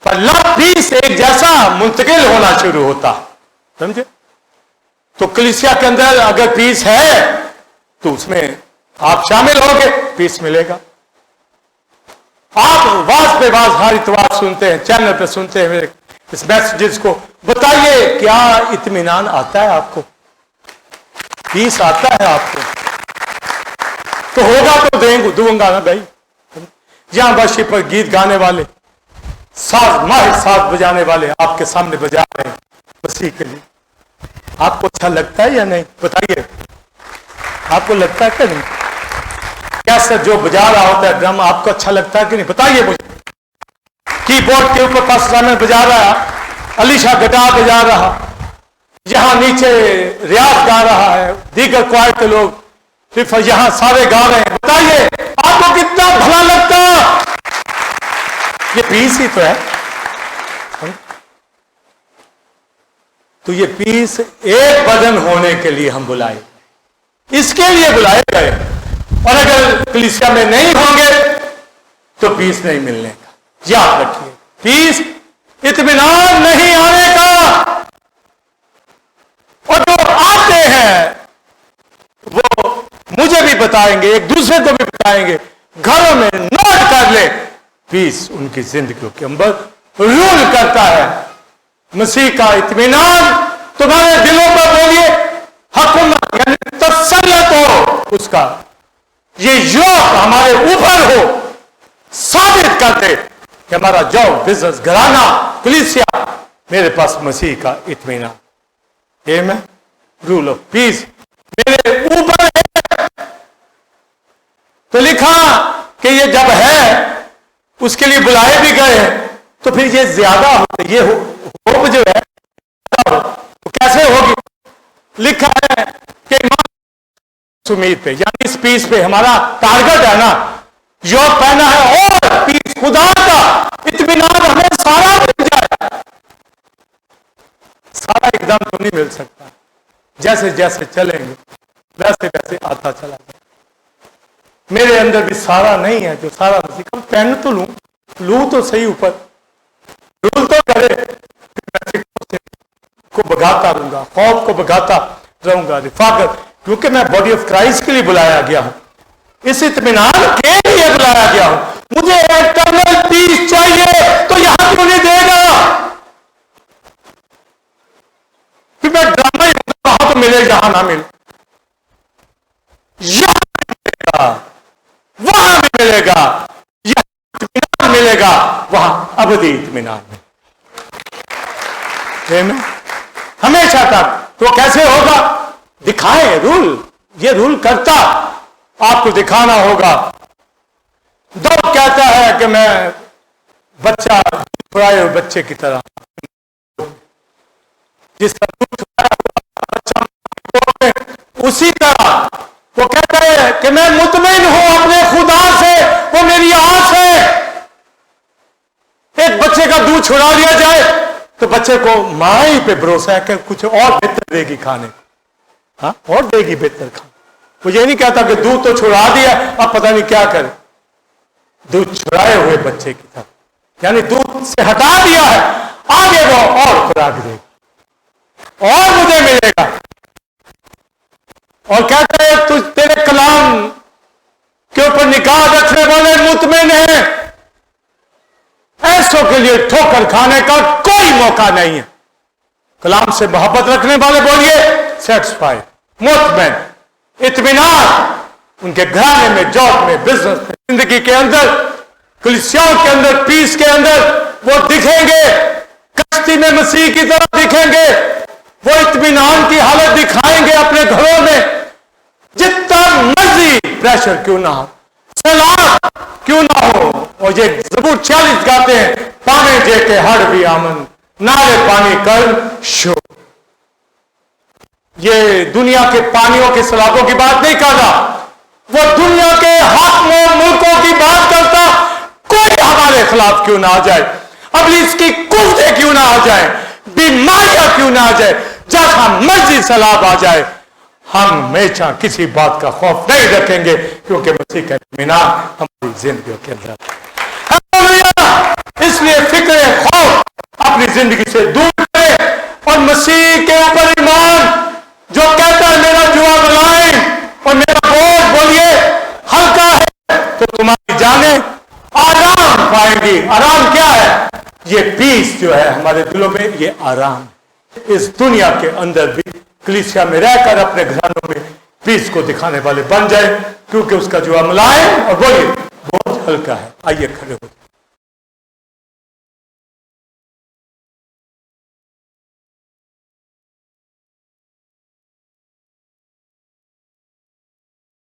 पर लव पीस एक जैसा मुंतकिल होना शुरू होता, समझे? तो कलीसिया के अंदर अगर पीस है तो उसमें आप शामिल होंगे, पीस मिलेगा। आप वाज पे वाज हर इतवार सुनते हैं, चैनल पे सुनते हैं मेरे इस मैसेजेस को। बताइए क्या इत्मीनान आता है आपको? पीस आता है आपको? तो होगा तो दूंगा ना भाई। जहां वर्षी पर गीत गाने वाले, साज माहिर साज बजाने वाले आपके सामने बजा रहे हैं मसीह के लिए, आपको अच्छा लगता है या नहीं? बताइए, आपको लगता है कि नहीं? कैसे जो बजा रहा होता है ड्रम, आपको अच्छा लगता है कि नहीं? बताइए मुझे। कीबोर्ड के ऊपर पास्टर में बजा रहा, अलीशा गिटार बजा रहा, यहां नीचे रियाज गा रहा है, दीगर क्वायर के लोग सिर्फ यहां सारे गा रहे हैं। बताइए आपको कितना भला लगता? ये पीस ही तो है। तो ये पीस एक बदन होने के लिए हम बुलाए, इसके लिए बुलाए गए। और अगर कलीसिया में नहीं होंगे तो पीस नहीं मिलने का, याद रखिए। पीस इत्मीनान नहीं आने का। और जो आते हैं वो मुझे भी बताएंगे, एक दूसरे को भी बताएंगे, घरों में नोट कर ले, पीस उनकी जिंदगी के अंदर रूल करता है। मसीह का इत्मीनान तुम्हारे दिलों पर बोलिए हुकूमत यानी तसल्लुत हो उसका, ये योग हमारे ऊपर हो, साबित करते कि हमारा जॉब, बिजनेस, घराना, कलीसिया, मेरे पास मसीह का इत्मीनान। आमीन। रूल ऑफ पीस मेरे ऊपर है। तो लिखा कि ये जब है उसके लिए बुलाए भी गए हैं, तो फिर ये ज्यादा हो, ये होप जो है तो कैसे होगी? लिखा है कि उम्मीद पे यानी इस पीस पे हमारा टारगेट है ना, योग पहना है और पीस खुदा का इत्मीनान हमें सारा मिल जाए। सारा एकदम तो नहीं मिल सकता, जैसे जैसे चलेंगे वैसे वैसे आता चला जाए। मेरे अंदर भी सारा नहीं है जो सारा मसीह का। पहन तो लूं तो सही, ऊपर रूल तो करे, को भगाता रहूंगा, खौफ को भगाता रहूंगा, रिफाकत, क्योंकि मैं बॉडी ऑफ क्राइस्ट के लिए बुलाया गया हूं, इस इत्मीनान के लिए बुलाया गया हूं। मुझे इटर्नल पीस चाहिए तो यहां क्यों नहीं देगा? फिर मैं ड्रामा ही कहां तो मिले, जहां ना मिले, यहां मिलेगा, वहां भी मिलेगा, यहां इत्मीनान मिलेगा, वहां अबदी इत्मीनान में हमेशा तक। तो कैसे होगा? दिखाए रूल, ये रूल करता, आपको दिखाना होगा। दो कहता है कि मैं बच्चा छुड़ाए हुए बच्चे की तरह, जिस तरह बच्चा उसी तरह वो कहता है कि मैं मुतमईन हूं अपने खुदा से, वो मेरी आस है। एक बच्चे का दूध छुड़ा दिया जाए तो बच्चे को मां ही पे भरोसा है कि कुछ और बेहतर देगी खाने को, हाँ और देगी बेहतर खाना। वो ये नहीं कहता कि दूध तो छुड़ा दिया अब पता नहीं क्या करे। दूध छुड़ाए हुए बच्चे की तरह, यानी दूध से हटा दिया है, आगे वो और खुराक देगा और मुझे मिलेगा। और कहता है तुझ तेरे कलाम के ऊपर निगाह रखने वाले मुतमिन हैं, ऐसों के लिए ठोकर खाने का कोई मौका नहीं है। कलाम से मोहब्बत रखने वाले बोलिए सेटिस्फाइड, मुतमईन, इत्मीनान उनके घराने में, जॉब में, बिजनेस में, जिंदगी के अंदर, कलीसियाओं के अंदर, पीस के अंदर वो दिखेंगे, कश्ती में मसीह की तरह दिखेंगे। वो इत्मीनान की हालत दिखाएंगे अपने घरों में। जितना मर्जी प्रेशर क्यों ना हो, सलाह क्यों ना हो, और ये ज़बूर 40 गाते हैं, पाने जे के हड़ भी आमन, नाले पानी कर शो। ये दुनिया के पानियों के सलाखों की बात नहीं कर रहा, वो दुनिया के हाकिमों, मुल्कों की बात करता। कोई हमारे खिलाफ क्यों ना आ जाए, इब्लीस की कुव्वतें क्यों ना आ जाए, बीमारियां क्यों ना आ जाए, जहां मर्जी सलाब आ जाए, हम हमेशा किसी बात का खौफ नहीं रखेंगे, क्योंकि मसीह का इत्मीनान हमारी जिंदगी के अंदर। इसलिए फिक्र खौफ अपनी जिंदगी से दूर करें और मसीह के ऊपर ईमान, जो कहता है मेरा जुआ मुलायम और मेरा बोझ बोलिए हल्का है, तो तुम्हारी जानें आराम पाएंगी। आराम क्या है? ये पीस जो है हमारे दिलों में, ये आराम इस दुनिया के अंदर भी कलीसिया में रहकर अपने घरानों में पीस को दिखाने वाले बन जाए, क्योंकि उसका जुआ मुलायम और बोलिए बोझ हल्का है। आइए खड़े हो।